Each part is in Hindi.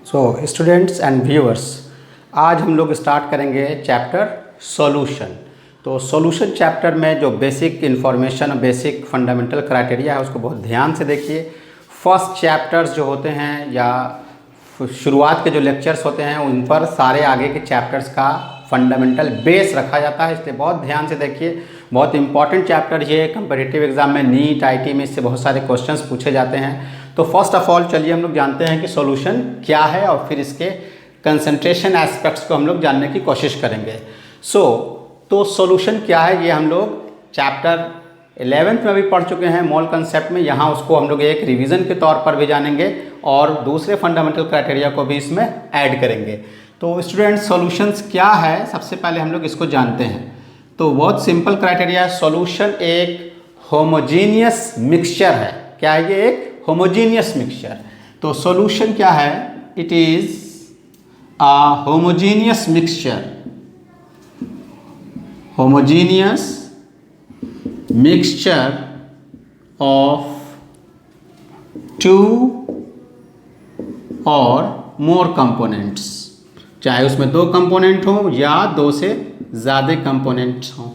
सो स्टूडेंट्स एंड व्यूअर्स, आज हम लोग स्टार्ट करेंगे चैप्टर सॉल्यूशन। तो सॉल्यूशन चैप्टर में जो basic information, basic fundamental criteria है उसको बहुत ध्यान से देखिए। फर्स्ट चैप्टर्स जो होते हैं या शुरुआत के जो लेक्चर्स होते हैं उन पर सारे आगे के चैप्टर्स का फंडामेंटल बेस रखा जाता है, इसलिए बहुत ध्यान से देखिए। बहुत इंपॉर्टेंट चैप्टर ये कम्पिटिटिव एग्जाम में, नीट, आईटी में इससे बहुत सारे क्वेश्चंस पूछे जाते हैं। तो फर्स्ट ऑफ ऑल चलिए हम लोग जानते हैं कि सॉल्यूशन क्या है और फिर इसके कंसंट्रेशन एस्पेक्ट्स को हम लोग जानने की कोशिश करेंगे। तो सॉल्यूशन क्या है ये हम लोग चैप्टर 11th में भी पढ़ चुके हैं मोल कंसेप्ट में। यहाँ उसको हम लोग एक रिवीजन के तौर पर भी जानेंगे और दूसरे फंडामेंटल क्राइटेरिया को भी इसमें ऐड करेंगे। तो स्टूडेंट्स, सॉल्यूशंस क्या है सबसे पहले हम लोग इसको जानते हैं। तो बहुत सिंपल क्राइटेरिया है। सॉल्यूशन एक होमोजीनियस मिक्सचर है। क्या है ये? एक होमोजीनियस मिक्सचर। तो सॉल्यूशन क्या है? It is a homogeneous mixture, homogeneous mixture of two और मोर कंपोनेंट्स, चाहे उसमें दो कंपोनेंट हों या दो से ज़्यादा कंपोनेंट्स हों।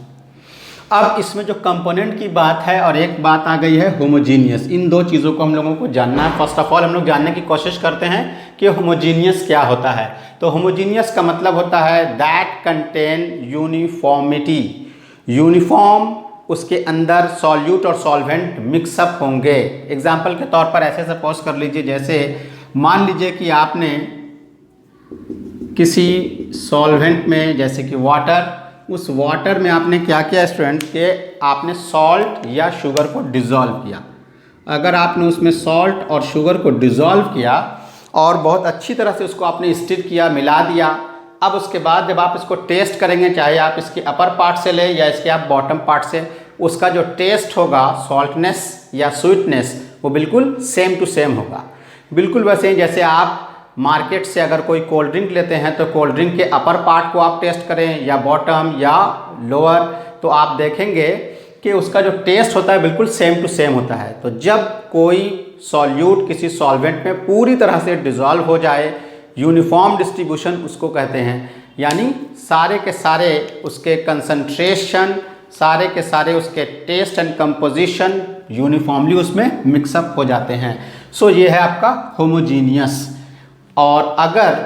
अब इसमें जो कंपोनेंट की बात है और एक बात आ गई है होमोजीनियस, इन दो चीज़ों को हम लोगों को जानना है। फर्स्ट ऑफ ऑल हम लोग जानने की कोशिश करते हैं कि होमोजीनियस क्या होता है। तो होमोजीनियस का मतलब होता है दैट कंटेन यूनिफॉर्मिटी, यूनिफॉर्म उसके अंदर सॉल्यूट और सॉल्वेंट मिक्सअप होंगे। एग्जाम्पल के तौर पर ऐसे सपोज कर लीजिए, जैसे मान लीजिए कि आपने किसी सॉल्वेंट में, जैसे कि वाटर, उस वाटर में आपने क्या किया स्टूडेंट के आपने सॉल्ट या शुगर को डिज़ोल्व किया। अगर आपने उसमें सॉल्ट और शुगर को डिज़ोल्व किया और बहुत अच्छी तरह से उसको आपने स्टिर किया, मिला दिया, अब उसके बाद जब आप इसको टेस्ट करेंगे, चाहे आप इसके अपर पार्ट से लें या इसके आप बॉटम पार्ट से, उसका जो टेस्ट होगा, सॉल्टनेस या स्वीटनेस, वो बिल्कुल सेम टू सेम होगा। बिल्कुल वैसे ही जैसे आप मार्केट से अगर कोई कोल्ड ड्रिंक लेते हैं तो कोल्ड ड्रिंक के अपर पार्ट को आप टेस्ट करें या बॉटम या लोअर, तो आप देखेंगे कि उसका जो टेस्ट होता है बिल्कुल सेम टू सेम होता है। तो जब कोई सॉल्यूट किसी सॉल्वेंट में पूरी तरह से डिज़ोल्व हो जाए, यूनिफॉर्म डिस्ट्रीब्यूशन उसको कहते हैं, यानी सारे के सारे उसके कंसंट्रेशन, सारे के सारे उसके टेस्ट एंड कंपोजिशन यूनिफॉर्मली उसमें मिक्सअप हो जाते हैं। सो ये है आपका होमोजीनियस। और अगर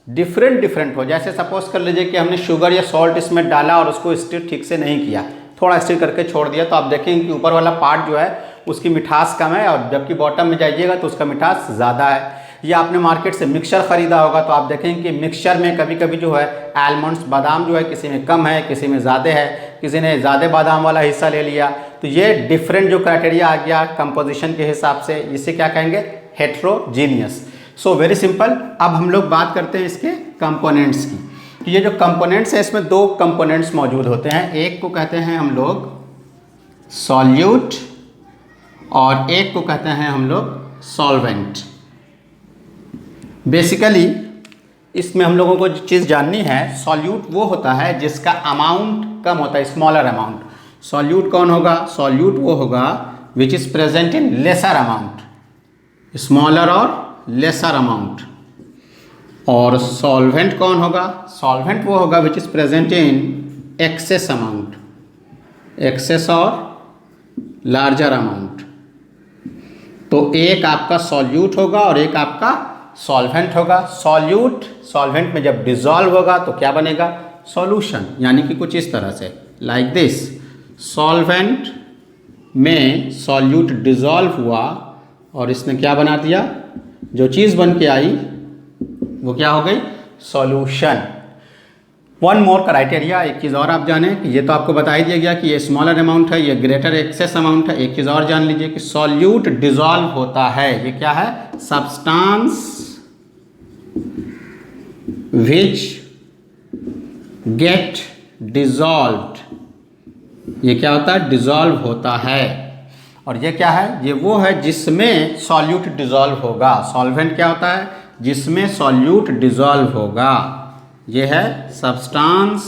डिफरेंट हो, जैसे सपोज कर लीजिए कि हमने शुगर या सॉल्ट इसमें डाला और उसको स्टिर ठीक से नहीं किया, थोड़ा स्टिर करके छोड़ दिया, तो आप देखेंगे कि ऊपर वाला पार्ट जो है उसकी मिठास कम है और जबकि बॉटम में जाइएगा तो उसका मिठास ज़्यादा है। या आपने मार्केट से मिक्सचर ख़रीदा होगा तो आप देखेंगे कि मिक्सचर में कभी कभी जो है आलमंड्स, बादाम जो है किसी में कम है, किसी में ज़्यादा है, किसी ने ज़्यादा बादाम वाला हिस्सा ले लिया। तो ये डिफरेंट जो क्राइटेरिया आ गया कंपोजिशन के हिसाब से, इसे क्या कहेंगे? हेट्रोजीनियस। So very simple. अब हम लोग बात करते हैं इसके कंपोनेंट्स की। तो ये जो कंपोनेंट्स हैं इसमें दो कंपोनेंट्स मौजूद होते हैं। एक को कहते हैं हम लोग सॉल्यूट और एक को कहते हैं हम लोग सॉल्वेंट। बेसिकली इसमें हम लोगों को जो चीज़ जाननी है, सॉल्यूट वो होता है जिसका अमाउंट कम होता है, स्मॉलर अमाउंट। सॉल्यूट कौन होगा? सॉल्यूट वो होगा which is present in lesser amount, smaller और लेसर अमाउंट। और सॉल्वेंट कौन होगा? सॉल्वेंट वो होगा which is present in excess amount, excess और लार्जर अमाउंट। तो एक आपका सॉल्यूट होगा और एक आपका सॉल्वेंट होगा। सॉल्यूट सॉल्वेंट में जब डिज़ोल्व होगा तो क्या बनेगा? सॉल्यूशन। यानी कि कुछ इस तरह से, लाइक दिस। सॉल्वेंट में सॉल्यूट डिज़ोल्व हुआ और इसने क्या बना दिया? जो चीज़ बन के आई वो क्या हो गई? सॉल्यूशन। वन मोर क्राइटेरिया, एक चीज़ और आप जानें कि ये तो आपको बता ही दिया गया कि ये स्मॉलर अमाउंट है, ये ग्रेटर एक्सेस अमाउंट है। एक चीज़ और जान लीजिए कि सॉल्यूट डिज़ोल्व होता है, ये क्या है? Substance which get dissolved. ये क्या होता है? डिज़ोल्व होता है। और ये क्या है? ये वो है जिसमें सॉल्यूट डिज़ोल्व होगा। सॉल्वेंट क्या होता है? जिसमें सॉल्यूट डिज़ोल्व होगा। ये है substance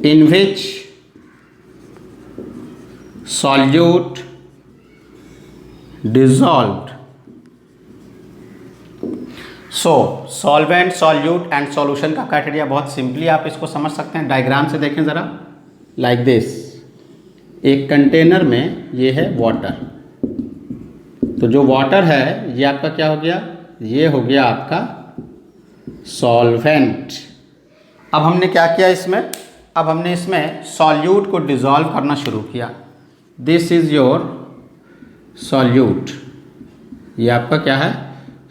in which solute dissolved so solvent, solute and solution का क्राइटेरिया बहुत सिंपली आप इसको समझ सकते हैं। डायग्राम से देखें ज़रा, लाइक दिस। एक कंटेनर में ये है वाटर, तो जो वाटर है ये आपका क्या हो गया, ये हो गया आपका सॉल्वेंट। अब हमने क्या किया इसमें, अब हमने इसमें सॉल्यूट को डिज़ोल्व करना शुरू किया। दिस इज़ योर सॉल्यूट, ये आपका क्या है,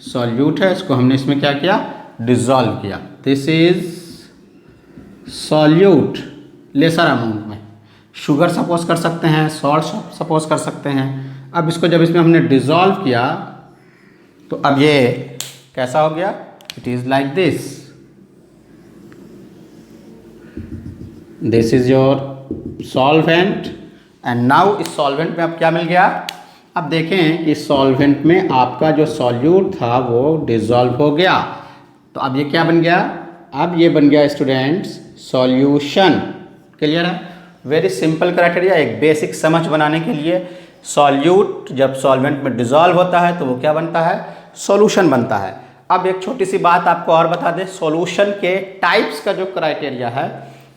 सॉल्यूट है। इसको हमने इसमें क्या किया, डिज़ोल्व किया। This is solute lesser amount में। शुगर सपोज कर सकते हैं, सॉल्ट सपोज कर सकते हैं। अब इसको जब इसमें हमने डिज़ोल्व किया तो अब ये कैसा हो गया, it is like this. This is your solvent and now इस सॉल्वेंट में अब क्या मिल गया, अब देखें कि सॉल्वेंट में आपका जो सॉल्यूट था वो डिज़ोल्व हो गया। तो अब ये क्या बन गया, अब ये बन गया स्टूडेंट्स सॉल्यूशन। क्लियर है, वेरी सिंपल क्राइटेरिया। एक बेसिक समझ बनाने के लिए, सॉल्यूट जब सॉल्वेंट में डिज़ोल्व होता है तो वो क्या बनता है, सॉल्यूशन बनता है। अब एक छोटी सी बात आपको और बता दें, सॉल्यूशन के टाइप्स का जो क्राइटेरिया है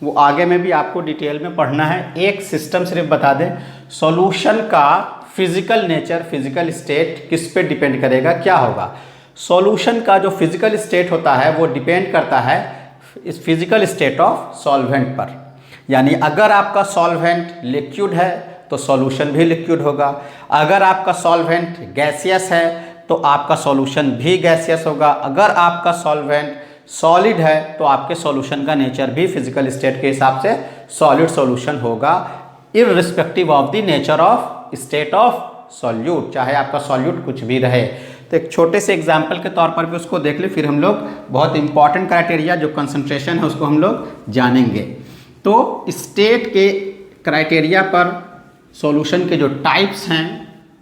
वो आगे में भी आपको डिटेल में पढ़ना है। एक सिस्टम सिर्फ बता दें, सॉल्यूशन का फिजिकल नेचर, फिजिकल स्टेट किस पे डिपेंड करेगा, क्या होगा। सॉल्यूशन का जो फिजिकल स्टेट होता है वो डिपेंड करता है इस फिजिकल स्टेट ऑफ सॉल्वेंट पर। यानी अगर आपका सॉल्वेंट लिक्विड है तो सॉल्यूशन भी लिक्विड होगा, अगर आपका सॉल्वेंट गैसियस है तो आपका सॉल्यूशन भी गैसियस होगा, अगर आपका सॉल्वेंट सॉलिड है तो आपके सॉल्यूशन का नेचर भी फिजिकल स्टेट के हिसाब से सॉलिड सॉल्यूशन होगा, irrespective of the nature of state of solute, चाहे आपका सॉल्यूट कुछ भी रहे। तो एक छोटे से एग्जाम्पल के तौर पर भी उसको देख ले, फिर हम लोग बहुत इंपॉर्टेंट क्राइटेरिया जो कंसंट्रेशन है उसको हम लोग जानेंगे। तो स्टेट के क्राइटेरिया पर सॉल्यूशन के जो टाइप्स हैं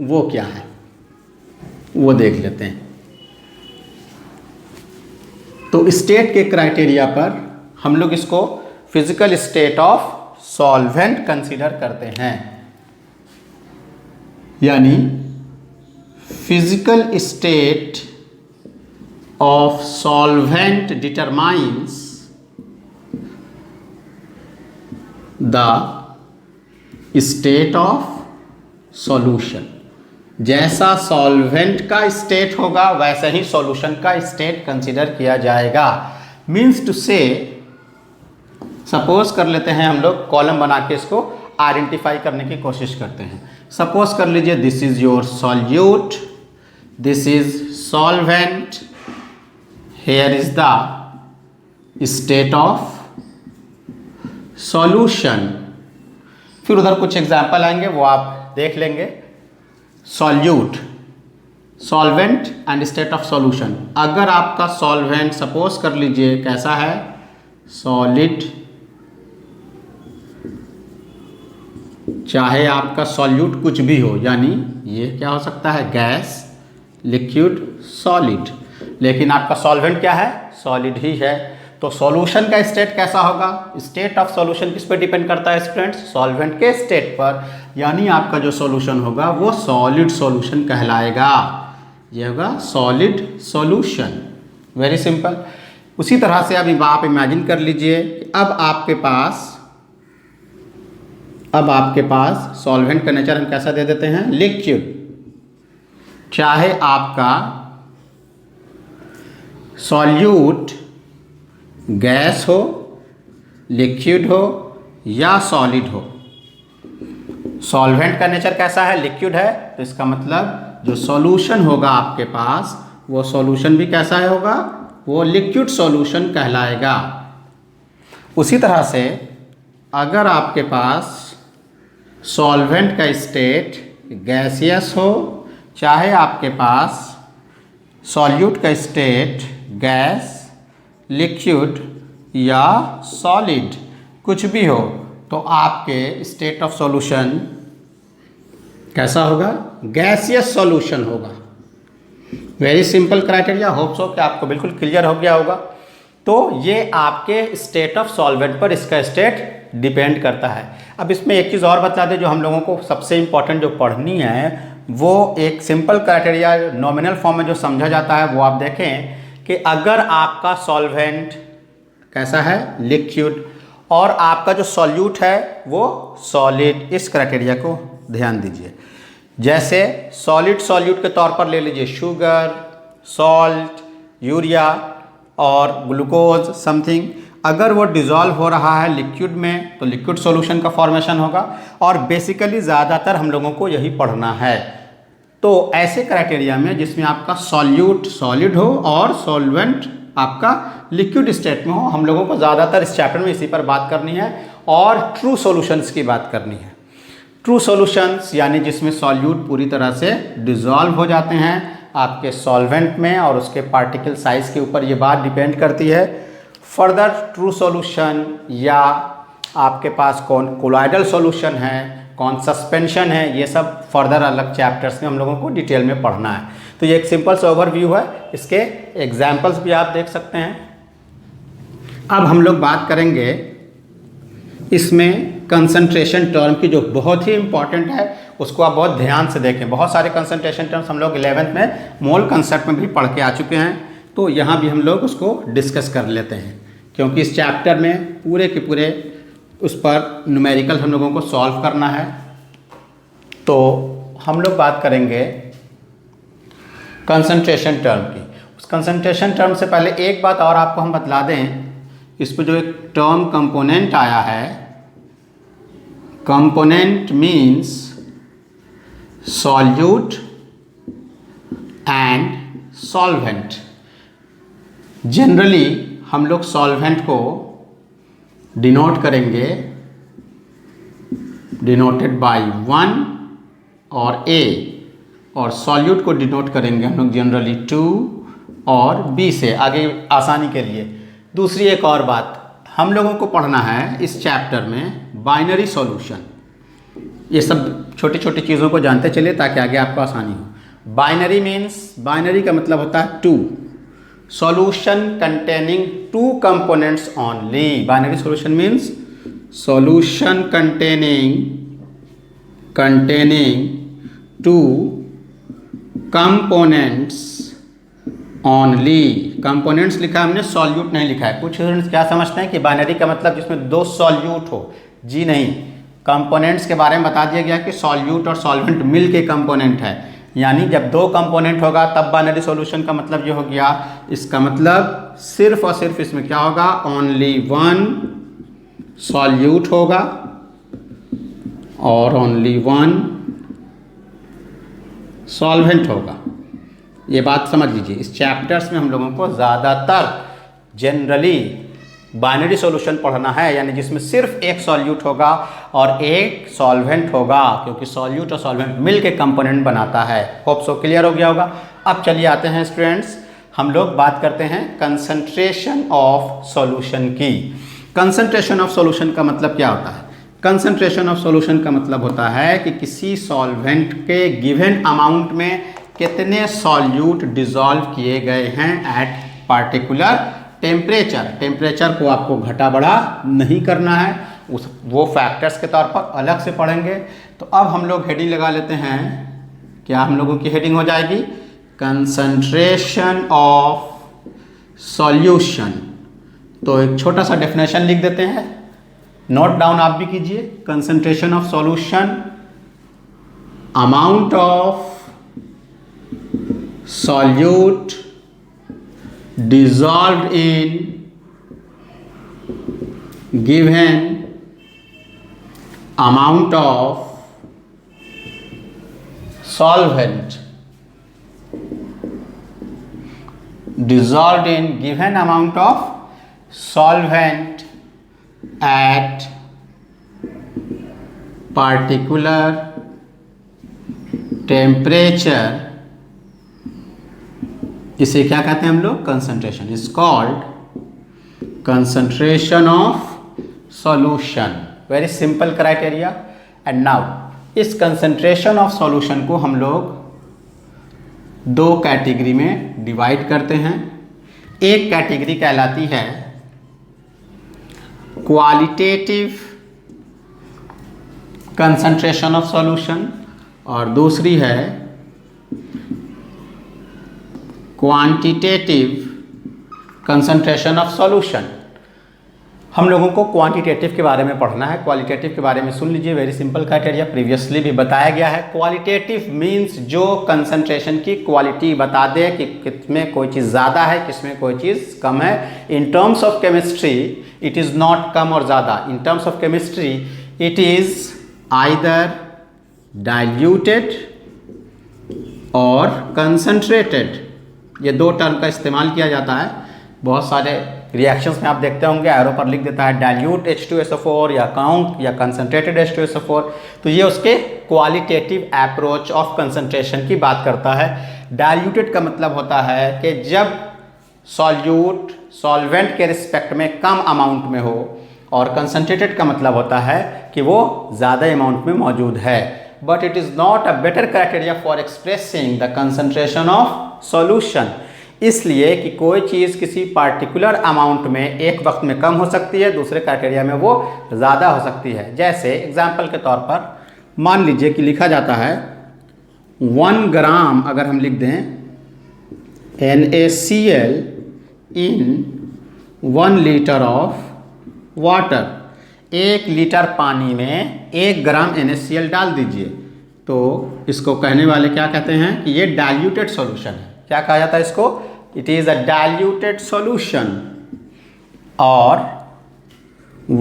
वो क्या है वो देख लेते हैं। तो स्टेट के क्राइटेरिया पर हम लोग इसको physical state of solvent consider करते हैं, यानी physical state of solvent determines the state of solution. जैसा सॉल्वेंट का स्टेट होगा वैसे ही सॉल्यूशन का स्टेट कंसीडर किया जाएगा। मीन्स टू से, सपोज कर लेते हैं हम लोग, कॉलम बना के इसको आइडेंटिफाई करने की कोशिश करते हैं। सपोज कर लीजिए this is your solute, this is solvent, here is the state of solution. फिर उधर कुछ एग्जाम्पल आएंगे वो आप देख लेंगे। Solute, solvent and state of solution. अगर आपका सॉल्वेंट सपोज कर लीजिए कैसा है, सॉलिड, चाहे आपका सॉल्यूट कुछ भी हो, यानी ये क्या हो सकता है, गैस, लिक्विड, सॉलिड, लेकिन आपका सॉल्वेंट क्या है, सॉलिड ही है। तो सॉल्यूशन का स्टेट कैसा होगा, स्टेट ऑफ सॉल्यूशन किस पे डिपेंड करता है स्टूडेंट्स, सॉल्वेंट के स्टेट पर। यानी आपका जो सॉल्यूशन होगा वो सॉलिड सॉल्यूशन कहलाएगा, ये होगा सॉलिड सॉल्यूशन। Very simple. उसी तरह से अब आप इमेजिन कर लीजिए कि अब आपके पास सॉल्वेंट का नेचर हम कैसा दे देते हैं, लिक्विड। चाहे आपका सॉल्यूट गैस हो, लिक्विड हो या सॉलिड हो, सॉल्वेंट का नेचर कैसा है, लिक्विड है, तो इसका मतलब जो सॉल्यूशन होगा आपके पास वो सॉल्यूशन भी कैसा है होगा, वो लिक्विड सॉल्यूशन कहलाएगा। उसी तरह से अगर आपके पास सॉल्वेंट का स्टेट गैसियस हो, चाहे आपके पास सॉल्यूट का स्टेट गैस, लिक्विड या सॉलिड कुछ भी हो, तो आपके स्टेट ऑफ सॉल्यूशन कैसा होगा, गैसियस सॉल्यूशन होगा। Very simple criteria, hope so कि आपको बिल्कुल क्लियर हो गया होगा। तो ये आपके स्टेट ऑफ सॉल्वेंट पर इसका स्टेट डिपेंड करता है। अब इसमें एक चीज़ और बता दें जो हम लोगों को सबसे इम्पॉर्टेंट जो पढ़नी है, वो एक सिंपल क्राइटेरिया नॉमिनल फॉर्म में जो समझा जाता है वो आप देखें कि अगर आपका सॉल्वेंट कैसा है, लिक्विड, और आपका जो सॉल्यूट है वो सॉलिड, इस क्राइटेरिया को ध्यान दीजिए। जैसे सॉलिड सॉल्यूट के तौर पर ले लीजिए शुगर, सॉल्ट, यूरिया और ग्लूकोज समथिंग। अगर वो डिज़ोल्व हो रहा है लिक्विड में तो लिक्विड सॉल्यूशन का फॉर्मेशन होगा, और बेसिकली ज़्यादातर हम लोगों को यही पढ़ना है। तो ऐसे क्राइटेरिया में जिसमें आपका सॉल्यूट सॉलिड हो और सॉल्वेंट आपका लिक्विड स्टेट में हो, हम लोगों को ज़्यादातर इस चैप्टर में इसी पर बात करनी है और ट्रू सॉल्यूशंस की बात करनी है। ट्रू सॉल्यूशंस यानी जिसमें सॉल्यूट पूरी तरह से डिज़ोल्व हो जाते हैं आपके सॉल्वेंट में, और उसके पार्टिकल साइज़ के ऊपर ये बात डिपेंड करती है। फर्दर ट्रू सॉल्यूशन या आपके पास कौन कोलॉइडल सॉल्यूशन है, कौन सस्पेंशन है, ये सब फर्दर अलग चैप्टर्स में हम लोगों को डिटेल में पढ़ना है। तो ये एक सिंपल सा ओवरव्यू है, इसके एग्जाम्पल्स भी आप देख सकते हैं। अब हम लोग बात करेंगे इसमें कंसंट्रेशन टर्म की, जो बहुत ही इंपॉर्टेंट है, उसको आप बहुत ध्यान से देखें। बहुत सारे कंसंट्रेशन टर्म्स हम लोग 11th में मोल कंसेप्ट में भी पढ़ के आ चुके हैं, तो यहाँ भी हम लोग उसको डिस्कस कर लेते हैं, क्योंकि इस चैप्टर में पूरे के पूरे उस पर न्यूमेरिकल हम लोगों को सॉल्व करना है। तो हम लोग बात करेंगे कंसंट्रेशन टर्म की। उस कंसंट्रेशन टर्म से पहले एक बात और आपको हम बतला दें, इस पर जो एक टर्म कंपोनेंट आया है, component means solute and solvent. Generally हम लोग सॉल्वेंट को डिनोट करेंगे, डिनोटेड बाय 1 और A, और सॉल्यूट को डिनोट करेंगे हम लोग जनरली 2 और B से, आगे आसानी के लिए। दूसरी एक और बात हम लोगों को पढ़ना है इस चैप्टर में, बाइनरी सॉल्यूशन। ये सब छोटी छोटी चीज़ों को जानते चलिए ताकि आगे आपको आसानी हो। बाइनरी मीन्स, बाइनरी का मतलब होता है 2, solution containing 2 components only. Binary solution means solution containing 2 components only. components लिखा हमने, सॉल्यूट नहीं लिखा है। कुछ स्टूडेंट्स क्या समझते हैं कि बाइनरी का मतलब जिसमें 2 सॉल्यूट हो। जी नहीं, कंपोनेंट्स के बारे में बता दिया गया कि सॉल्यूट और सॉल्वेंट मिल के कंपोनेंट है, यानी जब 2 कंपोनेंट होगा तब बाइनरी सॉल्यूशन का मतलब ये हो गया। इसका मतलब सिर्फ और सिर्फ इसमें क्या होगा, ओनली 1 सॉल्यूट होगा और ओनली 1 सॉल्वेंट होगा। ये बात समझ लीजिए। इस चैप्टर्स में हम लोगों को ज़्यादातर जनरली बाइनरी सॉल्यूशन पढ़ना है, यानी जिसमें सिर्फ एक सॉल्यूट होगा और एक सॉल्वेंट होगा, क्योंकि सॉल्यूट और सॉल्वेंट मिल के कंपोनेंट बनाता है। होप सो क्लियर हो गया होगा। अब चलिए आते हैं स्टूडेंट्स, हम लोग बात करते हैं कंसंट्रेशन ऑफ सॉल्यूशन की। कंसंट्रेशन ऑफ सॉल्यूशन का मतलब क्या होता है? कंसंट्रेशन ऑफ सॉल्यूशन का मतलब होता है कि किसी सॉल्वेंट के गिवन अमाउंट में कितने सॉल्यूट डिसॉल्व किए गए हैं एट पार्टिकुलर टेम्परेचर। टेम्परेचर को आपको घटा बढ़ा नहीं करना है, वो फैक्टर्स के तौर पर अलग से पढ़ेंगे। तो अब हम लोग हेडिंग लगा लेते हैं। क्या हम लोगों की हेडिंग हो जाएगी? Concentration of solution. तो एक छोटा सा डेफिनेशन लिख देते हैं, नोट डाउन आप भी कीजिए। Concentration of solution, amount of solute dissolved in given amount of solvent, dissolved in given amount of solvent at particular temperature। इसे क्या कहते हैं हम लोग? Concentration. Is called concentration of solution. Very simple criteria. And now इस कंसंट्रेशन ऑफ सॉल्यूशन को हम लोग 2 कैटेगरी में डिवाइड करते हैं। एक कैटेगरी कहलाती है क्वालिटेटिव कंसंट्रेशन ऑफ सॉल्यूशन और दूसरी है क्वांटिटेटिव कंसंट्रेशन ऑफ सॉल्यूशन। हम लोगों को क्वांटिटेटिव के बारे में पढ़ना है। क्वालिटेटिव के बारे में सुन लीजिए, वेरी सिंपल क्राइटेरिया, प्रीवियसली भी बताया गया है। क्वालिटेटिव मीन्स जो कंसंट्रेशन की क्वालिटी बता दे कि किसमें कोई चीज़ ज़्यादा है, किसमें कोई चीज़ कम है। In terms of chemistry it is not come और ज़्यादा, in terms of chemistry it is either diluted और कंसंट्रेटेड। ये दो टर्म का इस्तेमाल किया जाता है। बहुत सारे रिएक्शंस में आप देखते होंगे एरो पर लिख देता है डाइल्यूट H2SO4 या काउंट या कंसंट्रेटेड H2SO4। तो ये उसके क्वालिटेटिव अप्रोच ऑफ कंसंट्रेशन की बात करता है। डाइल्यूटेड का मतलब होता है कि जब सॉल्यूट सॉल्वेंट के रिस्पेक्ट में कम अमाउंट में हो, और कंसंट्रेटेड का मतलब होता है कि वो ज़्यादा अमाउंट में मौजूद है। But it is not a better criteria for expressing the concentration of solution. इसलिए कि कोई चीज़ किसी पार्टिकुलर अमाउंट में एक वक्त में कम हो सकती है, दूसरे क्राइटेरिया में वो ज़्यादा हो सकती है। जैसे एग्जाम्पल के तौर पर मान लीजिए कि लिखा जाता है 1 ग्राम, अगर हम लिख दें NaCl in 1 litre of water, 1 litre पानी में 1 ग्राम NaCl डाल दीजिए, तो इसको कहने वाले क्या कहते हैं कि ये डाइल्यूटेड सॉल्यूशन है। क्या कहा जाता है इसको? It is a diluted solution. और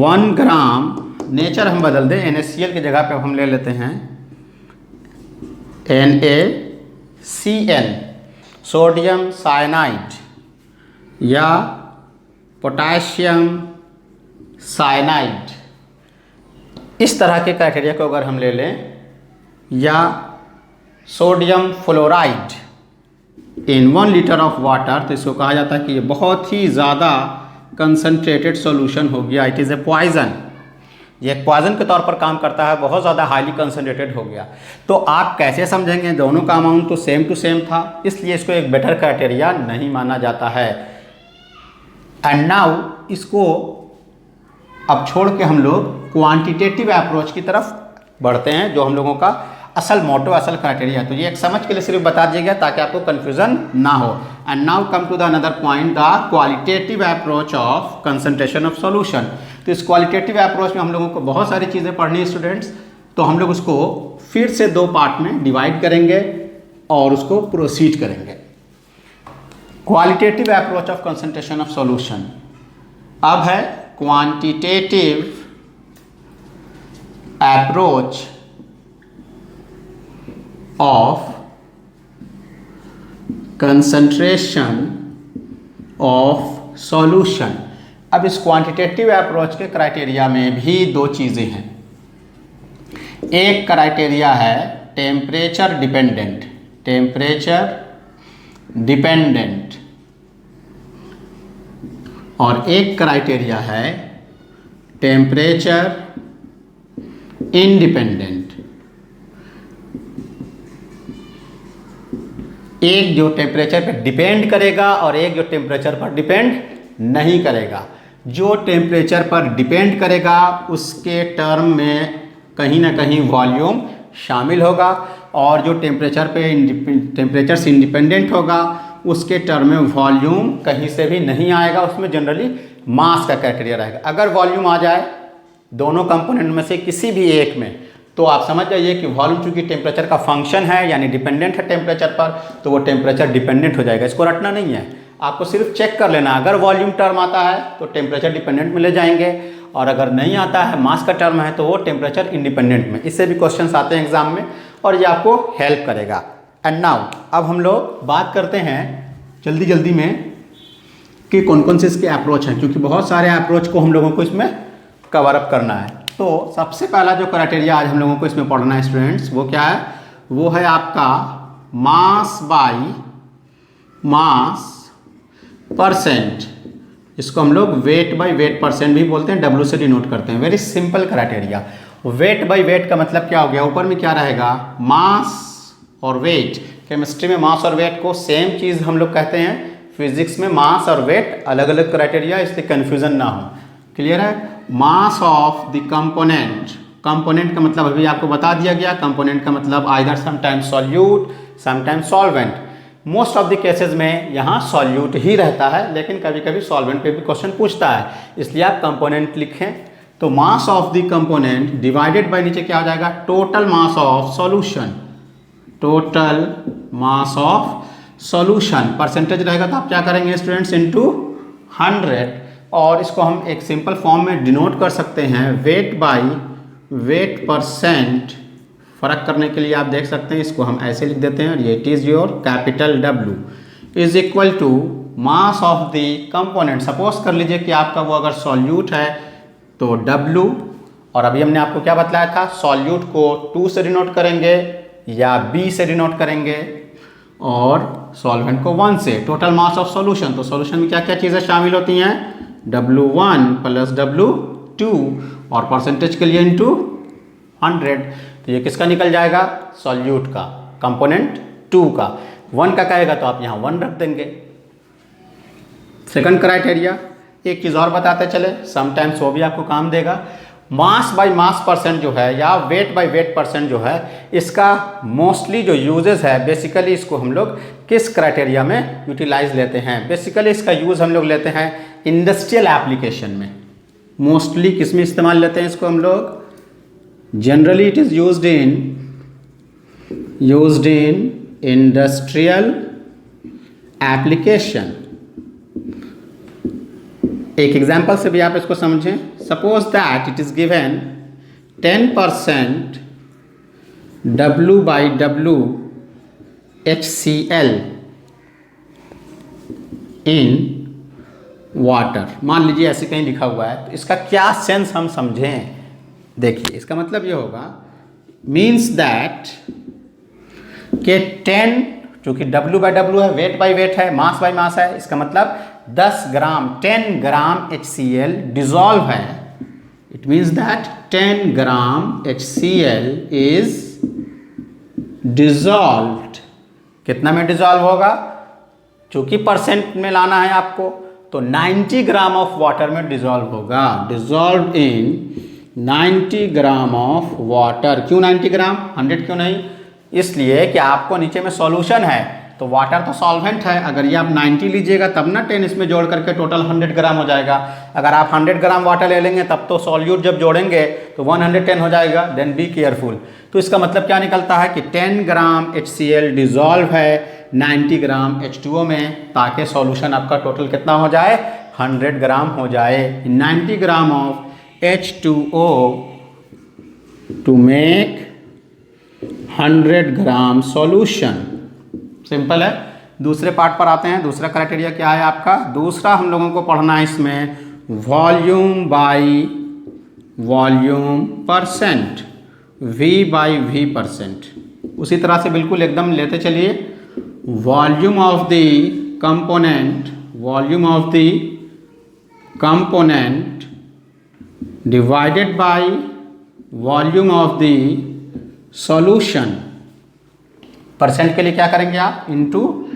1 ग्राम नेचर हम बदल दें, NaCl की जगह पे हम ले लेते हैं NaCN, सोडियम साइनाइड या पोटेशियम साइनाइड। इस तरह के क्राइटेरिया को अगर हम ले लें, या sodium fluoride in 1 litre of water, तो इसको कहा जाता है कि ये बहुत ही ज़्यादा कंसंट्रेटेड सॉल्यूशन हो गया। इट इज़ ए पॉइजन, ये एक पॉइजन के तौर पर काम करता है, बहुत ज़्यादा हाईली कंसंट्रेटेड हो गया। तो आप कैसे समझेंगे? दोनों का अमाउंट तो सेम टू सेम था, इसलिए इसको एक बेटर क्राइटेरिया नहीं माना जाता है। एंड नाउ इसको अब छोड़ के हम लोग क्वांटिटेटिव अप्रोच की तरफ बढ़ते हैं, जो हम लोगों का असल मोटो, असल क्राइटेरिया। तो ये एक समझ के लिए सिर्फ बता दीजिएगा ताकि आपको कंफ्यूजन ना हो। And now come to the another point, the qualitative approach of concentration of solution. तो इस क्वालिटेटिव अप्रोच में हम लोगों को बहुत सारी चीज़ें पढ़नी है स्टूडेंट्स, तो हम लोग उसको फिर से 2 पार्ट में डिवाइड करेंगे और उसको प्रोसीड करेंगे। Qualitative approach of concentration of solution. अब है quantitative approach of concentration of solution. अब इस क्वांटिटेटिव अप्रोच के क्राइटेरिया में भी 2 चीज़ें हैं। एक क्राइटेरिया है टेम्परेचर डिपेंडेंट, टेम्परेचर डिपेंडेंट, और एक क्राइटेरिया है टेम्परेचर इंडिपेंडेंट। एक जो टेम्परेचर पर डिपेंड करेगा और एक जो टेम्परेचर पर डिपेंड नहीं करेगा। जो टेम्परेचर पर डिपेंड करेगा उसके टर्म में कहीं ना कहीं वॉल्यूम शामिल होगा, और जो टेम्परेचर से इंडिपेंडेंट होगा उसके टर्म में वॉल्यूम कहीं से भी नहीं आएगा। उसमें जनरली मास का क्राइटेरिया रहेगा। अगर वॉल्यूम आ जाए दोनों कंपोनेंट में से किसी भी एक में, तो आप समझ जाइए कि वॉल्यूम चूंकि टेम्परेचर का फंक्शन है, यानी डिपेंडेंट है टेम्परेचर पर, तो वो टेम्परेचर डिपेंडेंट हो जाएगा। इसको रटना नहीं है, आपको सिर्फ चेक कर लेना। अगर वॉल्यूम टर्म आता है तो टेम्परेचर डिपेंडेंट में ले जाएंगे, और अगर नहीं आता है, मास का टर्म है, तो वो टेम्परेचर इंडिपेंडेंट में। इससे भी क्वेश्चंस आते हैं एग्जाम में, और ये आपको हेल्प करेगा। एंड नाउ अब हम लोग बात करते हैं जल्दी जल्दी में कि कौन कौन से इसके अप्रोच हैं, क्योंकि बहुत सारे अप्रोच को हम लोगों को इसमें कवर अप करना है। तो सबसे पहला जो क्राइटेरिया आज हम लोगों को इसमें पढ़ना है स्टूडेंट्स, वो क्या है? वो है आपका मास बाई मास परसेंट। इसको हम लोग वेट बाई वेट परसेंट भी बोलते हैं, W से डिनोट करते हैं। Very simple criteria. Weight by wait का मतलब क्या हो गया? ऊपर में क्या रहेगा? मास और वेट। केमिस्ट्री में मास और वेट को सेम चीज़ हम लोग कहते हैं, फिजिक्स में मास और वेट अलग अलग क्राइटेरिया, इसलिए कन्फ्यूजन ना हो। क्लियर है? मास ऑफ द कंपोनेंट, कंपोनेंट का मतलब अभी आपको बता दिया गया। कंपोनेंट का मतलब either sometimes solute, sometimes solvent. Most of the cases में यहाँ सॉल्यूट ही रहता है, लेकिन कभी कभी सॉल्वेंट पे भी क्वेश्चन पूछता है, इसलिए आप कंपोनेंट लिखें। तो मास of the component divided by नीचे क्या हो जाएगा, total mass of solution, total mass of solution. Percentage रहेगा तो आप क्या करेंगे स्टूडेंट्स, इनटू 100, और इसको हम एक सिंपल फॉर्म में डिनोट कर सकते हैं वेट बाय वेट परसेंट। फ़र्क करने के लिए आप देख सकते हैं, इसको हम ऐसे लिख देते हैं, ये it is your capital W is equal to mass of the component. Suppose कर लीजिए कि आपका वो अगर सॉल्यूट है तो W, और अभी हमने आपको क्या बतलाया था, सॉल्यूट को 2 से डिनोट करेंगे या B से डिनोट करेंगे और सॉल्वेंट को 1 से। टोटल मास ऑफ सॉल्यूशन, तो सॉल्यूशन में क्या क्या चीज़ें शामिल होती हैं, W1 प्लस W2, और परसेंटेज के लिए इनटू 100। तो ये किसका निकल जाएगा, सॉल्यूट का, कंपोनेंट 2 का। 1 का कहेगा तो आप यहाँ 1 रख देंगे। सेकंड क्राइटेरिया, एक चीज़ और बताते चले, समटाइम्स वो भी आपको काम देगा। मास बाय मास परसेंट जो है या वेट बाय वेट परसेंट जो है, इसका मोस्टली जो यूजेस है, बेसिकली इसको हम लोग किस क्राइटेरिया में यूटिलाइज लेते हैं, बेसिकली इसका यूज़ हम लोग लेते हैं इंडस्ट्रियल एप्लीकेशन में। मोस्टली किस में इस्तेमाल लेते हैं इसको हम लोग, generally it is used in industrial application. एक एग्जाम्पल से भी आप इसको समझें। Suppose that it is given 10% W by W HCl in water, मान लीजिए ऐसे कहीं लिखा हुआ है, तो इसका क्या सेंस हम समझें। देखिए इसका मतलब ये होगा, मीन्स दैट के 10, चूँकि W बाई W है, वेट बाई वेट है, मास बाई मास है, इसका मतलब 10 ग्राम 10 ग्राम HCl डिजॉल्व है। It means that 10 gram HCl is dissolved. कितना में डिजॉल्व होगा, चूँकि परसेंट में लाना है आपको, तो 90 ग्राम ऑफ वाटर में डिजॉल्व होगा। Dissolve in 90 gram of water. क्यों 90 ग्राम, 100 क्यों नहीं, इसलिए कि आपको नीचे में सॉल्यूशन है, तो वाटर तो सॉल्वेंट है। अगर ये आप 90 लीजिएगा तब ना 10 इसमें जोड़ करके टोटल 100 ग्राम हो जाएगा। अगर आप 100 ग्राम वाटर ले लेंगे तब तो सॉल्यूट जब जोड़ेंगे तो 110 हो जाएगा। Then be careful. तो इसका मतलब क्या निकलता है कि 10 ग्राम HCl डिजॉल्व है 90 ग्राम H2O में, ताकि सॉल्यूशन आपका टोटल कितना हो जाए, 100 ग्राम हो जाए। 90 gram of H2O to make 100 gram solution. Simple है। दूसरे पार्ट पर आते हैं। दूसरा क्राइटेरिया क्या है आपका, दूसरा हम लोगों को पढ़ना है इसमें volume by volume percent, V by V percent. उसी तरह से बिल्कुल एकदम लेते चलिए, volume of the component, volume of the component divided by volume of the solution. Percent के लिए क्या करेंगे आप, इनटू